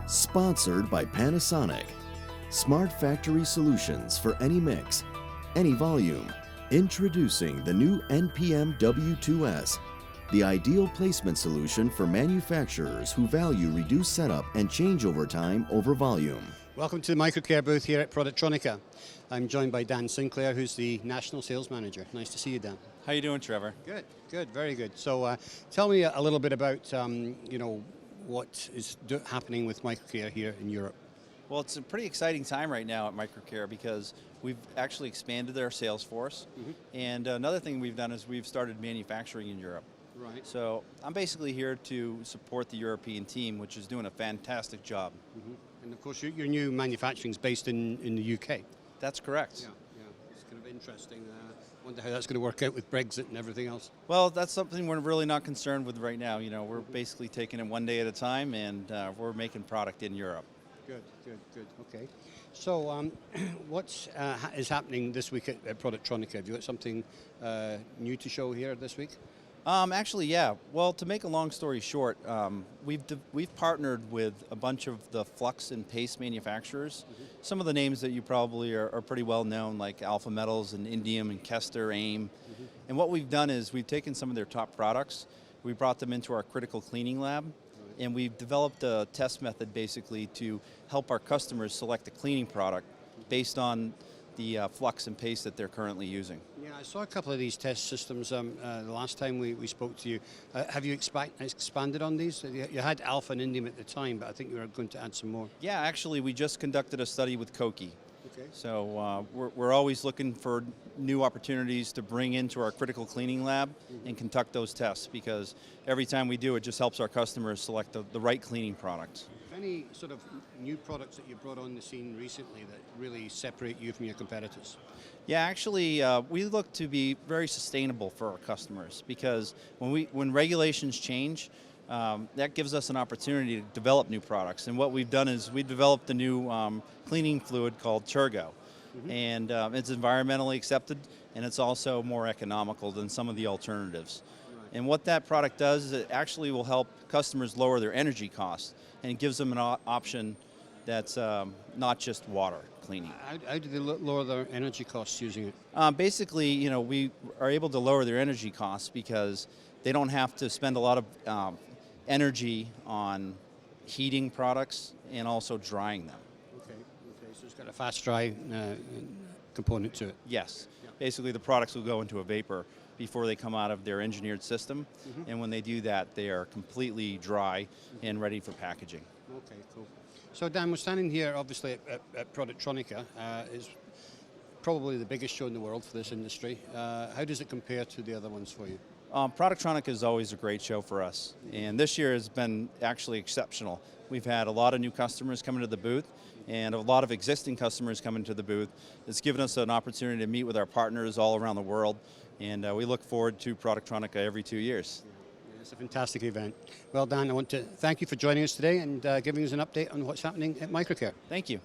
Sponsored by Panasonic. Smart factory solutions for any mix, any volume. Introducing the new NPM W2S, the ideal placement solution for manufacturers who value reduced setup and changeover time over volume. Welcome to the Microcare booth here at Productronica. I'm joined by Dan Sinclair, who's the National Sales Manager. Nice to see you, Dan. How you doing, Trevor? Good, very good. So tell me a little bit about, what is happening with Microcare here in Europe. Well, it's a pretty exciting time right now at Microcare because we've actually expanded our sales force. And another thing we've done is we've started manufacturing in Europe. Right. So I'm basically here to support the European team, which is doing a fantastic job. And of course, your new manufacturing is based in the UK. That's correct. Yeah. It's kind of interesting. Wonder how that's going to work out with Brexit and everything else. Well, that's something we're really not concerned with right now. You know, we're basically taking it one day at a time, and we're making product in Europe. Good. Okay. So what is happening this week at Productronica? Have you got something new to show here this week? Actually, yeah. Well, to make a long story short, we've partnered with a bunch of the flux and paste manufacturers. Some of the names that you probably are pretty well known, like Alpha Metals and Indium and Kester, AIM. And what we've done is we've taken some of their top products, we brought them into our critical cleaning lab, and we've developed a test method basically to help our customers select a cleaning product based on the flux and paste that they're currently using. Yeah, I saw a couple of these test systems the last time we spoke to you. Have you expanded on these? You had Alpha and Indium at the time, but I think you were going to add some more. Yeah, actually, we just conducted a study with KOKI. Okay. So we're always looking for new opportunities to bring into our critical cleaning lab and conduct those tests, because every time we do, it just helps our customers select the right cleaning product. Any sort of new products that you brought on the scene recently that really separate you from your competitors? Yeah, actually, we look to be very sustainable for our customers, because when regulations change, that gives us an opportunity to develop new products. And what we've done is we've developed a new cleaning fluid called Turgo. And it's environmentally accepted, and it's also more economical than some of the alternatives. And what that product does is it actually will help customers lower their energy costs, and it gives them an option that's not just water cleaning. How do they lower their energy costs using it? Basically, we are able to lower their energy costs because they don't have to spend a lot of energy on heating products and also drying them. Okay, so it's got a fast dry component to it. Yes. Yeah. Basically, the products will go into a vapor before they come out of their engineered system, and when they do that, they are completely dry and ready for packaging. Okay, cool. So Dan, we're standing here obviously at Productronica. It's probably the biggest show in the world for this industry. How does it compare to the other ones for you? Productronica is always a great show for us, and this year has been actually exceptional. We've had a lot of new customers coming to the booth, and a lot of existing customers coming to the booth. It's given us an opportunity to meet with our partners all around the world, and we look forward to Productronica every 2 years. Yeah, it's a fantastic event. Well, Dan, I want to thank you for joining us today and giving us an update on what's happening at Microcare. Thank you.